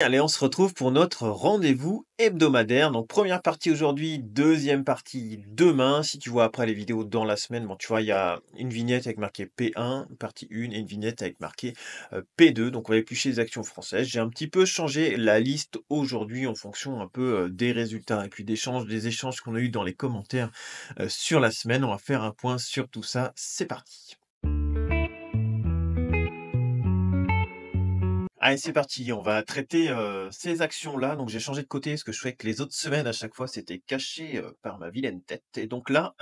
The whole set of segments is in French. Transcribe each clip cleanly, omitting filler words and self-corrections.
Allez, on se retrouve pour notre rendez-vous hebdomadaire. Donc, première partie aujourd'hui, deuxième partie demain. Si tu vois après les vidéos dans la semaine, bon, tu vois, il y a une vignette avec marqué P1, partie 1, et une vignette avec marqué P2. Donc, on va éplucher les actions françaises. J'ai un petit peu changé la liste aujourd'hui en fonction un peu des résultats et puis des échanges qu'on a eu dans les commentaires sur la semaine. On va faire un point sur tout ça. C'est parti. Allez, c'est parti, on va traiter, ces actions-là. Donc j'ai changé de côté, ce que je fais que les autres semaines, à chaque fois, c'était caché, par ma vilaine tête et donc là,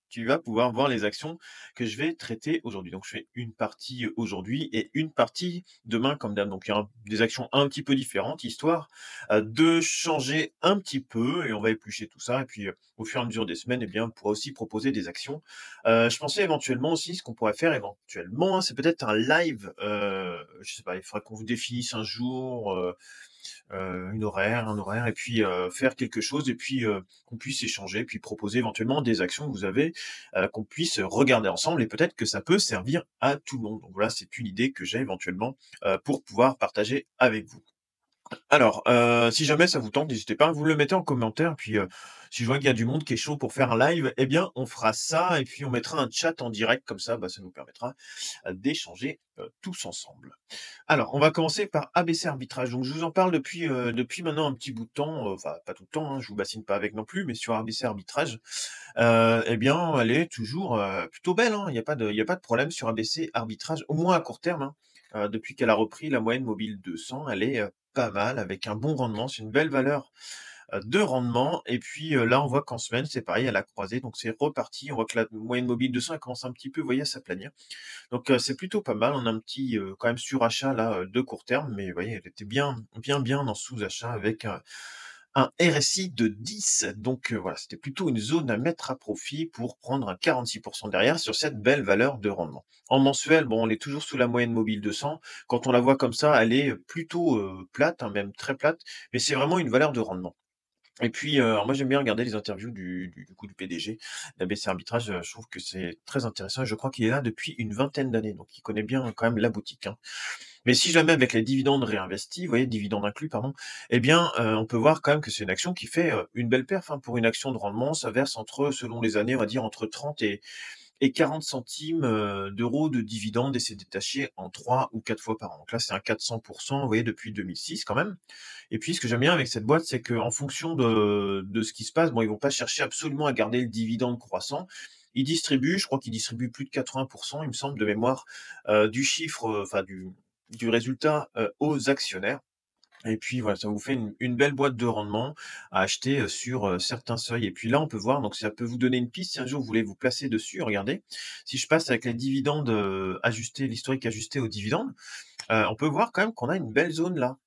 tu vas pouvoir voir les actions que je vais traiter aujourd'hui. Donc je fais une partie, aujourd'hui et une partie demain comme d'hab. Donc il y a des actions un petit peu différentes, histoire, de changer un petit peu et on va éplucher tout ça et puis, au fur et à mesure des semaines, eh bien, on pourra aussi proposer des actions. Je pensais éventuellement aussi, ce qu'on pourrait faire éventuellement, hein, c'est peut-être un live, je sais pas, il faudrait qu'on vous définisse un jour, une horaire un horaire et puis, faire quelque chose et puis, qu'on puisse échanger, puis proposer éventuellement des actions que vous avez, qu'on puisse regarder ensemble et peut-être que ça peut servir à tout le monde. Donc voilà, c'est une idée que j'ai éventuellement, pour pouvoir partager avec vous. Alors, si jamais ça vous tente, n'hésitez pas, vous le mettez en commentaire, puis, si je vois qu'il y a du monde qui est chaud pour faire un live, eh bien, on fera ça et puis on mettra un chat en direct comme ça, bah, ça nous permettra, d'échanger, tous ensemble. Alors, on va commencer par ABC Arbitrage. Donc je vous en parle depuis maintenant un petit bout de temps, enfin pas tout le temps, hein, je vous bassine pas avec non plus, mais sur ABC Arbitrage, eh bien, elle est toujours, plutôt belle, hein. Il y a pas de problème sur ABC Arbitrage, au moins à court terme, hein. Depuis qu'elle a repris la moyenne mobile 200, elle est, pas mal avec un bon rendement. C'est une belle valeur, de rendement et puis, là, on voit qu'en semaine, c'est pareil, elle a croisé, donc c'est reparti. On voit que la moyenne mobile 200, elle commence un petit peu, vous voyez, à s'aplanir. Donc, c'est plutôt pas mal. On a un petit, quand même surachat là, de court terme, mais vous voyez, elle était bien bien bien en sous-achat avec, un RSI de 10. Donc, voilà, c'était plutôt une zone à mettre à profit pour prendre un 46 derrière sur cette belle valeur de rendement. En mensuel, bon, on est toujours sous la moyenne mobile 200. Quand on la voit comme ça, elle est plutôt, plate, hein, même très plate, mais c'est vraiment une valeur de rendement. Et puis, alors moi j'aime bien regarder les interviews du coup du PDG d'ABC Arbitrage, je trouve que c'est très intéressant et je crois qu'il est là depuis une vingtaine d'années, donc il connaît bien quand même la boutique, hein. Mais si jamais avec les dividendes réinvestis, vous voyez, dividendes inclus, pardon, eh bien, on peut voir quand même que c'est une action qui fait, une belle perf, hein. Pour une action de rendement, ça verse entre, selon les années, on va dire entre 30 et 40 centimes, d'euros de dividendes et c'est détaché en 3 ou 4 fois par an. Donc là, c'est un 400 vous voyez, depuis 2006 quand même. Et puis ce que j'aime bien avec cette boîte, c'est qu'en fonction de ce qui se passe, bon, ils vont pas chercher absolument à garder le dividende croissant. Ils distribuent, je crois qu'ils distribuent plus de 80 il me semble de mémoire, du chiffre, enfin du résultat, aux actionnaires. Et puis voilà, ça vous fait une belle boîte de rendement à acheter, sur, certains seuils et puis là, on peut voir donc ça peut vous donner une piste si un jour vous voulez vous placer dessus. Regardez, si je passe avec les dividendes, ajustés, l'historique ajusté aux dividendes, on peut voir quand même qu'on a une belle zone là.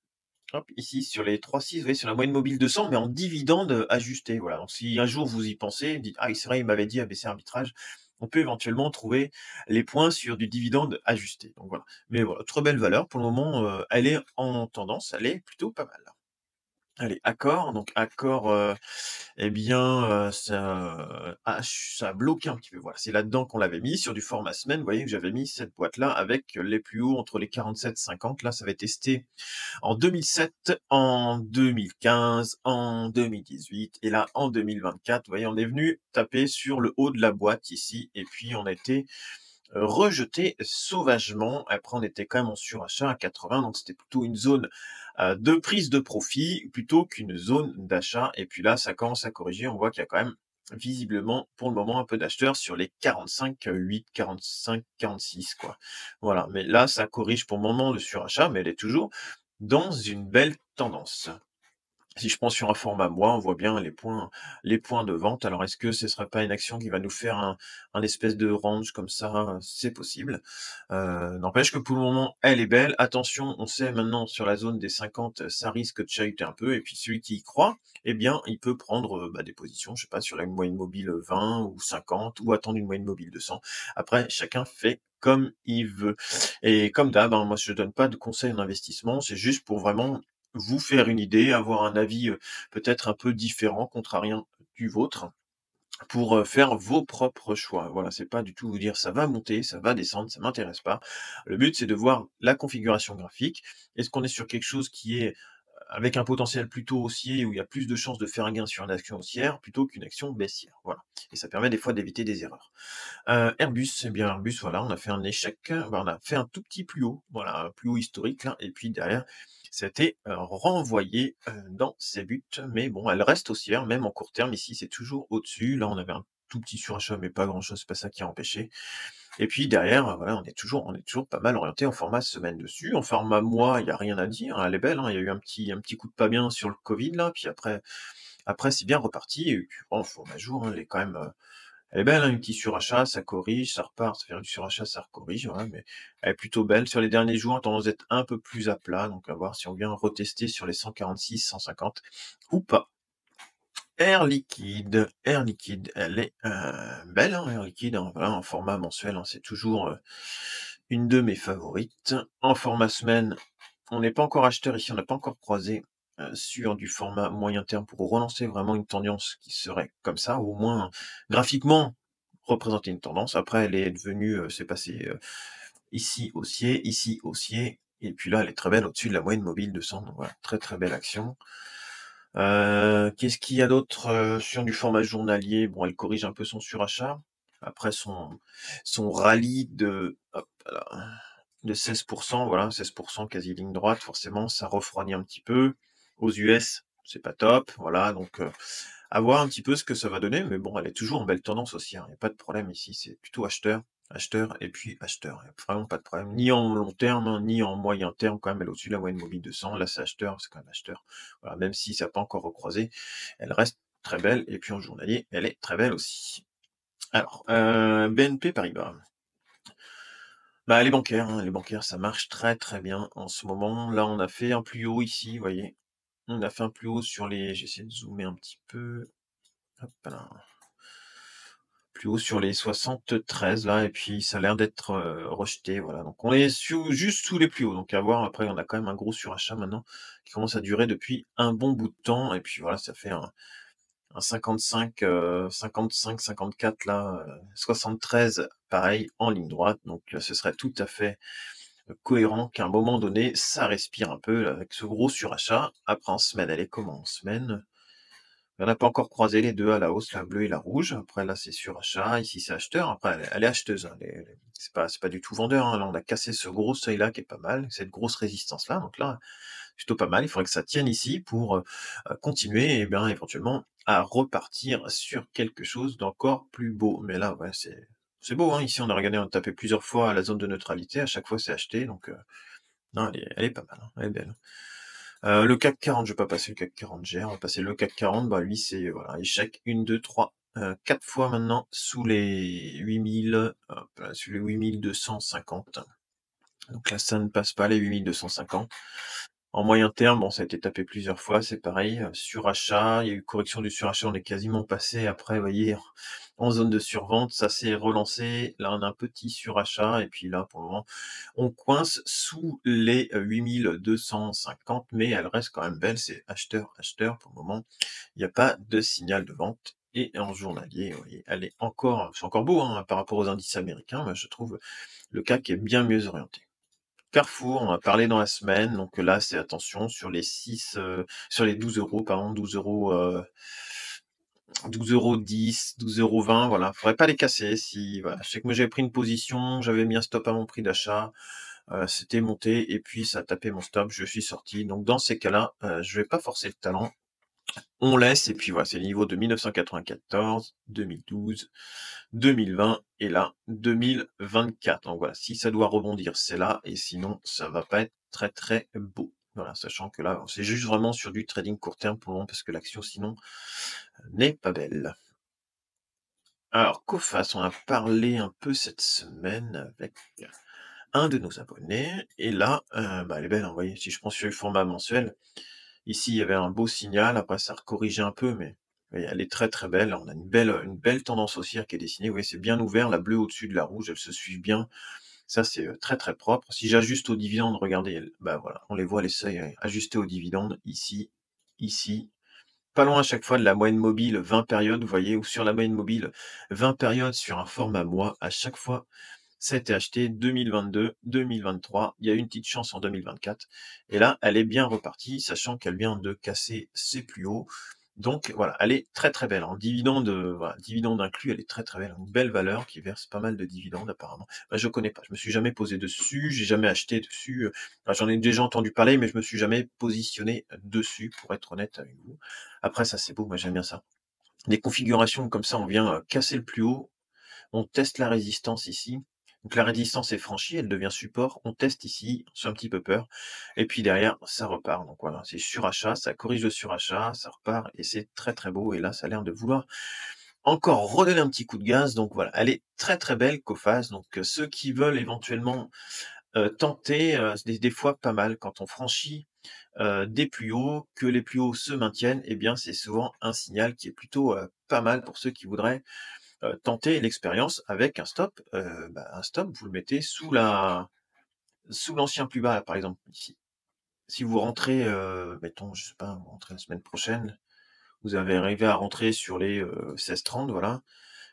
Hop, ici sur les 3,6, vous voyez, sur la moyenne mobile 200, mais en dividende, ajusté, voilà. Donc si un jour vous y pensez, vous dites: «Ah oui, c'est vrai, il m'avait dit ABC Arbitrage», on peut éventuellement trouver les points sur du dividende ajusté. Donc voilà. Mais voilà, très belle valeur pour le moment, elle est en tendance, elle est plutôt pas mal. Allez, Accor, donc Accor, eh bien, ça a bloqué un petit peu, voilà. C'est là-dedans qu'on l'avait mis sur du format semaine. Vous voyez que j'avais mis cette boîte-là avec les plus hauts entre les 47,50. Là, ça avait testé en 2007, en 2015, en 2018 et là en 2024. Vous voyez, on est venu taper sur le haut de la boîte ici et puis on a été rejeté sauvagement. Après, on était quand même en surachat à 80, donc c'était plutôt une zone de prise de profit plutôt qu'une zone d'achat. Et puis là, ça commence à corriger. On voit qu'il y a quand même visiblement pour le moment un peu d'acheteurs sur les 45,8, 45, 46 quoi. Voilà, mais là, ça corrige pour le moment le surachat, mais elle est toujours dans une belle tendance. Si je prends sur un format mois, on voit bien les points de vente. Alors est-ce que ce serait pas une action qui va nous faire un espèce de range comme ça? C'est possible. N'empêche que pour le moment, elle est belle. Attention, on sait maintenant sur la zone des 50, ça risque de chahuter un peu et puis celui qui y croit, eh bien, il peut prendre, bah, des positions, je sais pas, sur la moyenne mobile, 20 ou 50 ou attendre une moyenne mobile de 100. Après, chacun fait comme il veut et comme d'hab, hein, moi je donne pas de conseils en investissement, c'est juste pour vraiment vous faire une idée, avoir un avis, peut-être un peu différent, contrariant du vôtre, pour, faire vos propres choix. Voilà, c'est pas du tout vous dire: «Ça va monter, ça va descendre», ça m'intéresse pas. Le but, c'est de voir la configuration graphique. Est-ce qu'on est sur quelque chose qui est, avec un potentiel plutôt haussier où il y a plus de chances de faire un gain sur une action haussière plutôt qu'une action baissière, voilà et ça permet des fois d'éviter des erreurs. Airbus, eh bien Airbus, voilà, on a fait un échec, on a fait un tout petit plus haut, voilà, un plus haut historique là et puis derrière, ça a été, renvoyé, dans ses buts, mais bon, elle reste haussière, même en court terme ici, c'est toujours au-dessus. Là, on avait un tout petit surachat, mais pas grand-chose, c'est pas ça qui a empêché et puis derrière, voilà, on est toujours pas mal orienté en format semaine dessus. En format mois, il y a rien à dire, hein, elle est belle, hein. Il y a eu un petit coup de pas bien sur le covid là, puis après c'est bien reparti et puis bon, en format jour, hein, elle est quand même, elle est belle, hein, un petit surachat, ça corrige, ça repart, ça fait du surachat, ça recorrige, voilà, mais elle est plutôt belle. Sur les derniers jours, elle a tendance d'être un peu plus à plat, donc à voir si on vient retester sur les 146, 150 ou pas. Air Liquide, elle est, belle, hein, Air Liquide, hein, voilà, en format mensuel, hein, c'est toujours, une de mes favorites. En format semaine, on n'est pas encore acheteur ici, on n'a pas encore croisé, sur du format moyen terme pour relancer vraiment une tendance qui serait comme ça, ou au moins graphiquement représenter une tendance. Après elle est devenue, c'est passé, ici haussier et puis là elle est très belle au-dessus de la moyenne mobile 200 donc voilà, très, très belle action. Qu'est-ce qu'il y a d'autre, sur du format journalier? Bon, elle corrige un peu son surachat. Après son rallye de hop là, de 16 voilà, 16 quasi ligne droite, forcément, ça refroidit un petit peu. Aux US, c'est pas top, voilà, donc à voir un petit peu ce que ça va donner, mais bon, elle est toujours en belle tendance aussi, hein, il y a pas de problème ici, c'est plutôt acheteur, acheteur et puis acheteur. Il y a vraiment pas de problème, ni en long terme, hein, ni en moyen terme, quand même, elle est au-dessus de la moyenne mobile 200. Là, c'est acheteur, c'est quand même acheteur. Voilà, même si ça n'a pas encore recroisé, elle reste très belle et puis en journalier, elle est très belle aussi. Alors, BNP Paribas. Bah, les bancaires, ça marche très, très bien en ce moment. Là, on a fait un plus haut ici, vous voyez? On a fait un plus haut sur les j'essaie de zoomer un petit peu. Hop là. Plus haut sur les 73 là et puis ça a l'air d'être, rejeté, voilà. Donc on est juste sous les plus hauts, donc à voir. Après, on a quand même un gros surachat maintenant qui commence à durer depuis un bon bout de temps et puis voilà, ça fait un 55, 55-54 là, 73 pareil en ligne droite, donc ce serait tout à fait cohérent qu'à un moment donné, ça respire un peu avec ce gros surachat. Après en semaine, elle est comment en semaine? On n'a pas encore croisé les 2 à la hausse, la bleue et la rouge. Après là, c'est surachat, ici c'est acheteur. Après elle est acheteuse, hein, c'est pas du tout vendeur, hein. Là, on a cassé ce gros seuil-là qui est pas mal, cette grosse résistance-là, donc là, plutôt pas mal. Il faudrait que ça tienne ici pour, continuer et bien éventuellement à repartir sur quelque chose d'encore plus beau. Mais là, ouais, c'est beau, hein. Ici, on a regardé, on a tapé plusieurs fois à la zone de neutralité, à chaque fois c'est acheté, donc non, elle est pas mal, hein, elle est belle. Le CAC 40, je vais pas passer le CAC 40 GR, on va passer le CAC 40, bah lui c'est voilà, échec 1, 2, 3, 4 fois maintenant sous les 8000, hop là, sous les 8250. Donc là, ça ne passe pas les 8250. En moyen terme, bon, ça a été tapé plusieurs fois, c'est pareil, surachat, il y a eu correction du surachat, on est quasiment passé après, vous voyez, en zone de survente, ça s'est relancé. Là, on a un petit surachat et puis là, pour le moment, on coince sous les 8250, mais elle reste quand même belle, c'est acheteur, acheteur pour le moment. Il n'y a pas de signal de vente et en journalier, vous voyez, elle est encore c'est encore beau, hein, par rapport aux indices américains, moi je trouve le CAC est bien mieux orienté. Carrefour, on en a parlé dans la semaine, donc là, c'est attention sur les 6, sur les 12 euros, pardon, 12,10 €, 12,20 €, voilà. Faudrait pas les casser si voilà. Je sais que moi j'avais pris une position, j'avais mis un stop à mon prix d'achat, c'était monté et puis ça a tapé mon stop, je suis sorti. Donc dans ces cas-là, je vais pas forcer le talon. On laisse et puis voilà, c'est le niveau de 1994, 2012, 2020 et là 2024. Donc voilà, si ça doit rebondir, c'est là et sinon ça va pas être très, très beau. Voilà, sachant que là, c'est juste vraiment sur du trading court terme pour le moment parce que l'action sinon, n'est pas belle. Alors Coface, on a parlé un peu cette semaine avec un de nos abonnés et là, bah, elle est belle, hein, vous voyez? Si je prends sur le format mensuel, ici, il y avait un beau signal, après ça a recorrigé un peu, mais elle est très, très belle. On a une belle tendance haussière qui est dessinée. Vous voyez, c'est bien ouvert, la bleue au-dessus de la rouge, elles se suivent bien. Ça, c'est, très, très propre. Si j'ajuste aux dividendes, regardez, bah, voilà, on les voit les seuils, ajustés aux dividendes, ici, ici. Pas loin à chaque fois de la moyenne mobile 20 périodes, vous voyez? Ou sur la moyenne mobile 20 périodes sur un format mois, à chaque fois Ça a été acheté 2022, 2023, il y a eu une petite chance en 2024 et là, elle est bien repartie, sachant qu'elle vient de casser ses plus hauts. Donc voilà, elle est très, très belle. En dividende, voilà, dividende inclus, elle est très, très belle. Une belle valeur qui verse pas mal de dividendes apparemment. Bah, je connais pas, je me suis jamais posé dessus, j'ai jamais acheté dessus, enfin, j'en ai déjà entendu parler, mais je me suis jamais positionné dessus, pour être honnête avec vous. Après ça, c'est beau, moi j'aime bien ça. Des configurations comme ça, on vient, casser le plus haut, on teste la résistance ici. Donc la résistance est franchie, elle devient support. On teste ici, on se fait un petit peu peur. Et puis derrière, ça repart. Donc voilà, c'est surachat, ça corrige le surachat, ça repart et c'est très très beau. Et là, ça a l'air de vouloir encore redonner un petit coup de gaz. Donc voilà, elle est très très belle Coface. Donc ceux qui veulent éventuellement tenter, c'est des fois pas mal quand on franchit des plus hauts, que les plus hauts se maintiennent, eh bien c'est souvent un signal qui est plutôt pas mal pour ceux qui voudraient tenter l'expérience avec un stop. Un stop, vous le mettez sous l'ancien plus bas, là, par exemple, ici. Si vous rentrez, mettons, je sais pas, vous rentrez la semaine prochaine, vous avez arrivé à rentrer sur les 16,30, voilà,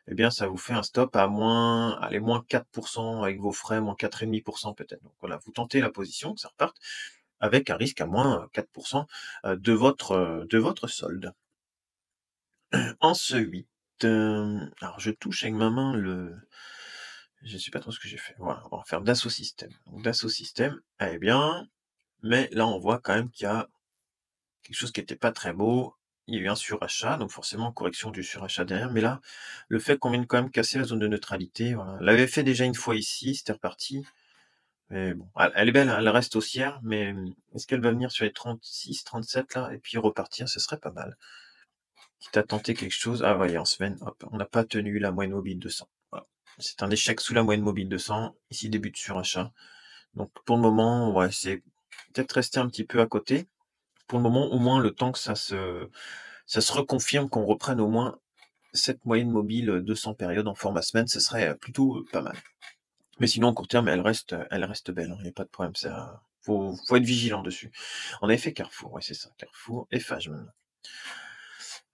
eh bien, ça vous fait un stop à moins, allez, moins 4% avec vos frais, moins 4,5% peut-être. Donc voilà, vous tentez la position, que ça reparte, avec un risque à moins 4% de votre solde. En ce 8, alors je touche avec ma main je sais pas trop ce que j'ai fait. Voilà, on va faire Dassault Systèmes. Donc Dassault Systèmes, elle est bien, mais là, on voit quand même qu'il y a quelque chose qui était pas très beau. Il y a eu un surachat, donc forcément correction du surachat derrière. Mais là, le fait qu'on vienne quand même casser la zone de neutralité, voilà. Elle l'avait fait déjà une fois ici, c'était reparti. Mais bon, elle est belle, hein, elle reste haussière, mais est-ce qu'elle va venir sur les 36, 37 là, et puis repartir? Ce serait pas mal. Quitte à tenter quelque chose. Ah, voyez, en semaine, hop, on n'a pas tenu la moyenne mobile 200. Voilà. C'est un échec sous la moyenne mobile 200. Ici, début de surachat. Donc, pour le moment, ouais, c'est peut-être rester un petit peu à côté. Pour le moment, au moins, le temps que ça se reconfirme, qu'on reprenne au moins cette moyenne mobile 200 périodes en format semaine, ce serait plutôt pas mal. Mais sinon, en court terme, elle reste belle, hein, il n'y a pas de problème. Ça, faut être vigilant dessus. On avait fait Carrefour, ouais, c'est ça, Carrefour, Eiffage maintenant.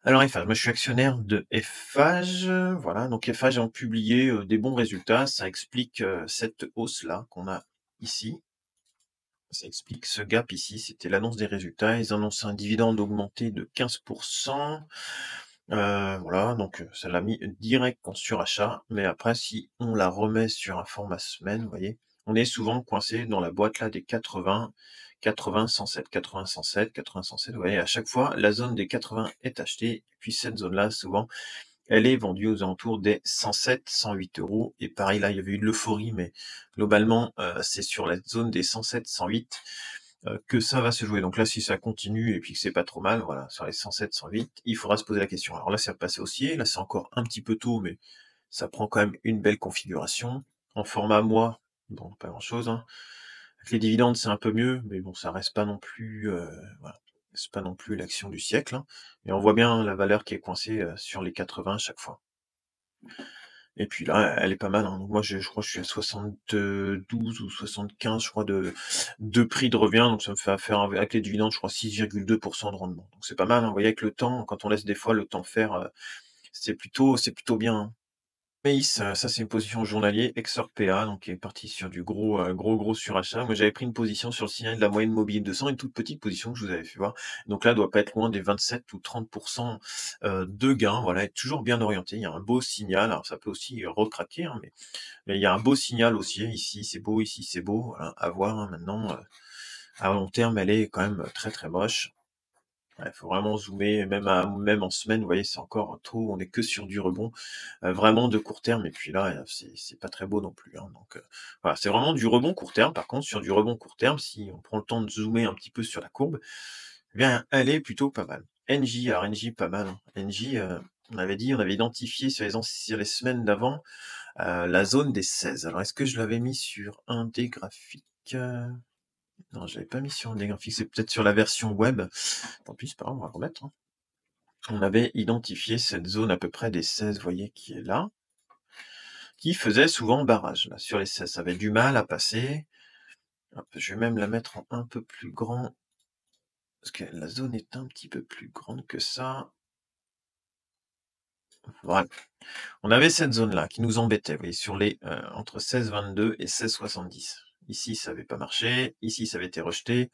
Alors Eiffage, moi je suis actionnaire de Eiffage, voilà, donc Eiffage ont publié des bons résultats, ça explique cette hausse-là qu'on a ici, ça explique ce gap ici, c'était l'annonce des résultats, ils annoncent un dividende augmenté de 15%, voilà, donc ça l'a mis direct en surachat, mais après si on la remet sur un format semaine, vous voyez, on est souvent coincé dans la boîte là des 80, 80, 107, 80, 107, 80, 107, vous voyez, à chaque fois, la zone des 80 est achetée, puis cette zone-là, souvent, elle est vendue aux alentours des 107, 108 euros. Et pareil, là, il y avait eu de l'euphorie, mais globalement, c'est sur la zone des 107, 108 que ça va se jouer. Donc là, si ça continue et puis que c'est pas trop mal, voilà, sur les 107, 108, il faudra se poser la question. Alors là, c'est repassé haussier. Là, c'est encore un petit peu tôt, mais ça prend quand même une belle configuration. En format mois, bon, pas grand-chose, hein. Avec les dividendes, c'est un peu mieux, mais bon, ça reste pas non plus, voilà, c'est pas non plus l'action du siècle, hein. Et on voit bien la valeur qui est coincée sur les 80 à chaque fois. Et puis là, elle est pas mal, hein. Donc moi, je crois que je suis à 72 ou 75, je crois, de prix de revient. Donc ça me fait faire avec les dividendes, je crois, 6,2% de rendement. Donc c'est pas mal, hein. Vous voyez, avec le temps, quand on laisse des fois le temps faire, c'est plutôt bien, hein. Maïs, ça c'est une position journalier, ex-Orpea, donc qui est parti sur du gros, gros surachat. Moi, j'avais pris une position sur le signal de la moyenne mobile 200, une toute petite position que je vous avais fait voir. Donc là, elle doit pas être loin des 27 ou 30% de gains. Voilà, être toujours bien orienté. Il y a un beau signal. Alors ça peut aussi recraquer, hein, mais il y a un beau signal aussi. Ici, c'est beau, ici, c'est beau. Voilà, à voir, hein, maintenant. À long terme, elle est quand même très, très moche. Ouais, faut vraiment zoomer, même en semaine, vous voyez, c'est encore tôt, on est que sur du rebond, vraiment de court terme et puis là, c'est pas très beau non plus, hein, donc voilà, c'est vraiment du rebond court terme. Par contre, sur du rebond court terme, si on prend le temps de zoomer un petit peu sur la courbe, eh bien, elle est plutôt pas mal. NJ, alors NJ, pas mal, hein. NJ, on avait identifié sur les semaines d'avant, la zone des 16. Alors est-ce que je l'avais mis sur un des graphiques? Non, je l'avais pas mis sur un des graphiques, c'est peut-être sur la version web. Tant pis, c'est pas grave, on va remettre, hein. On avait identifié cette zone à peu près des 16, vous voyez, qui est là, qui faisait souvent barrage, là, sur les 16. Ça avait du mal à passer. Hop, je vais même la mettre en un peu plus grand, parce que la zone est un petit peu plus grande que ça. Voilà. On avait cette zone-là qui nous embêtait, vous voyez, sur les, entre 16,22 et 16,70. Ici, ça avait pas marché, ici, ça avait été rejeté,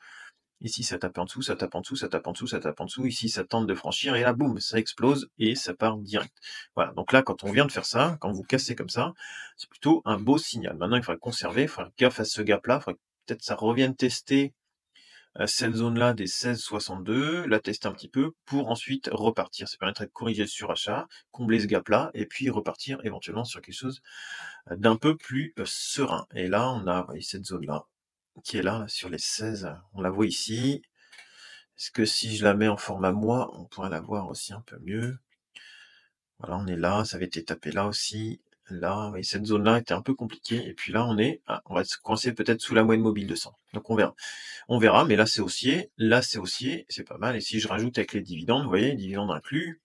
ici, ça tape en dessous, ça tape en dessous, ça tape en dessous, ça tape en dessous, ici, ça tente de franchir et là, boum, ça explose et ça part direct. Voilà, donc là, quand on vient de faire ça, quand vous cassez comme ça, c'est plutôt un beau signal. Maintenant, il faudra conserver, il faudra gaffe à ce gap-là, il faudrait peut-être ça revienne tester cette zone-là des 16,62, la tester un petit peu pour ensuite repartir. Ça permettrait de corriger le surachat, combler ce gap-là et puis repartir éventuellement sur quelque chose, d'un peu plus, serein et là, on a, vous voyez, cette zone-là qui est là, sur les 16, on la voit ici. Est-ce que si je la mets en format mois, on pourrait la voir aussi un peu mieux? Voilà, on est là, ça avait été tapé là aussi, là, vous voyez, cette zone-là était un peu compliquée et puis là, on va se coincer peut-être sous la moyenne mobile de 100. Donc on verra. On verra, mais là c'est haussier, c'est pas mal et si je rajoute avec les dividendes, vous voyez, dividendes inclus,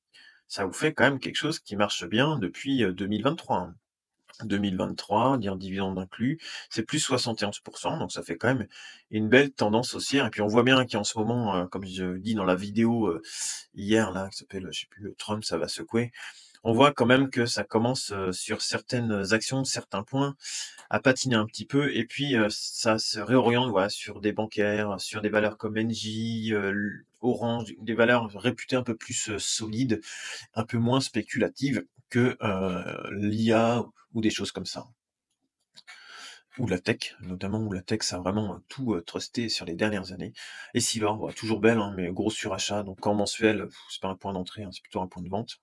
ça vous fait quand même quelque chose qui marche bien depuis, 2023, hein. 2023, dire dividendes inclus, c'est plus 71, donc ça fait quand même une belle tendance haussière et puis on voit bien qu'en ce moment, comme je dis dans la vidéo, hier là, qui s'appelle, je sais plus, Trump ça va secouer. On voit quand même que ça commence, sur certaines actions, certains points, à patiner un petit peu et puis, ça se réoriente, voilà, sur des bancaires, sur des valeurs comme Engie, Orange, des valeurs réputées un peu plus, solides, un peu moins spéculatives que, l'IA ou des choses comme ça. Ou la tech, notamment, où la tech ça a vraiment, tout, trusté sur les dernières années. Et Silver, bah, toujours belle, hein, mais gros surachat, donc en mensuel, c'est pas un point d'entrée, hein, c'est plutôt un point de vente.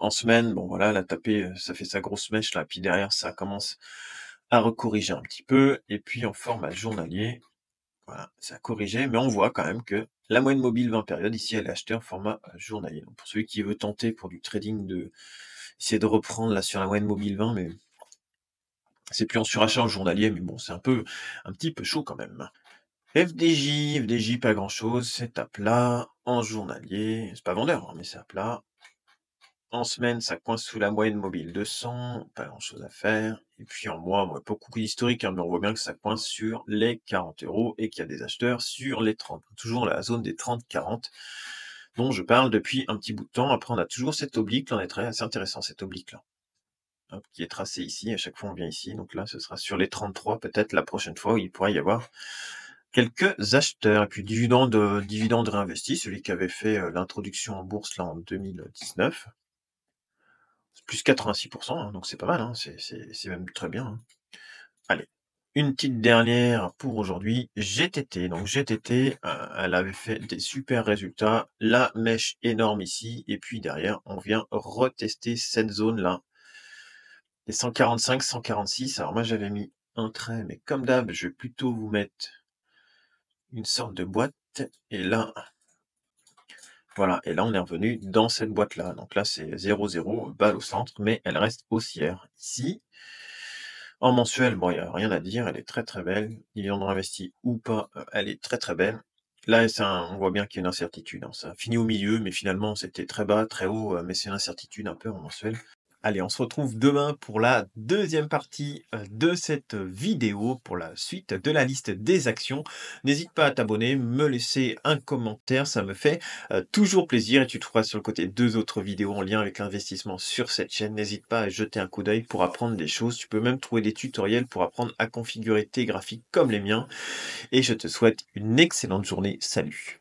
En semaine, bon voilà, elle a tapé, ça fait sa grosse mèche là, puis derrière ça commence à recorriger un petit peu, et puis en format journalier, voilà, ça a corrigé, mais on voit quand même que la moyenne mobile 20 périodes, ici, elle est achetée en format, journalier. Donc pour celui qui veut tenter pour du trading de essayer de reprendre là sur la moyenne mobile 20, mais c'est plus en surachat en journalier, mais bon, c'est un petit peu chaud quand même. FDJ, pas grand chose, c'est à plat. En journalier, c'est pas vendeur, hein, mais c'est à plat. En semaine, ça coince sous la moyenne mobile 200, pas grand chose à faire. Et puis en mois, bon, pas beaucoup d'historique, hein, mais on voit bien que ça coince sur les 40 € et qu'il y a des acheteurs sur les 30. Toujours la zone des 30-40, dont je parle depuis un petit bout de temps. Après, on a toujours cette oblique, là, on est très assez intéressant, cette oblique-là. Hop, qui est tracée ici, à chaque fois on vient ici, donc là ce sera sur les 33 peut-être la prochaine fois où il pourrait y avoir quelques acheteurs. Et puis dividende réinvesti, celui qui avait fait, l'introduction en bourse là en 2019. C'est plus 86, hein, donc c'est pas mal, hein, c'est même très bien, hein. Allez, une petite dernière pour aujourd'hui, GTT. Donc GTT, elle avait fait des super résultats, la mèche énorme ici et puis derrière on vient retester cette zone-là. Les 145, 146, alors moi j'avais mis un trait, mais comme d'hab, je vais plutôt vous mettre une sorte de boîte et là, voilà, et là on est revenu dans cette boîte-là. Donc là c'est 0,0, balle au centre, mais elle reste haussière. Ici, en mensuel, bon, il y a rien à dire, elle est très, très belle. Dividende investi ou pas, elle est très, très belle. Là, on voit bien qu'il y a une incertitude, hein. Ça finit au milieu, mais finalement c'était très bas, très haut, mais c'est une incertitude un peu en mensuel. Allez, on se retrouve demain pour la deuxième partie de cette vidéo, pour la suite de la liste des actions. N'hésite pas à t'abonner, me laisser un commentaire, ça me fait toujours plaisir. Et tu trouveras sur le côté 2 autres vidéos en lien avec l'investissement sur cette chaîne. N'hésite pas à jeter un coup d'œil pour apprendre des choses. Tu peux même trouver des tutoriels pour apprendre à configurer tes graphiques comme les miens. Et je te souhaite une excellente journée. Salut!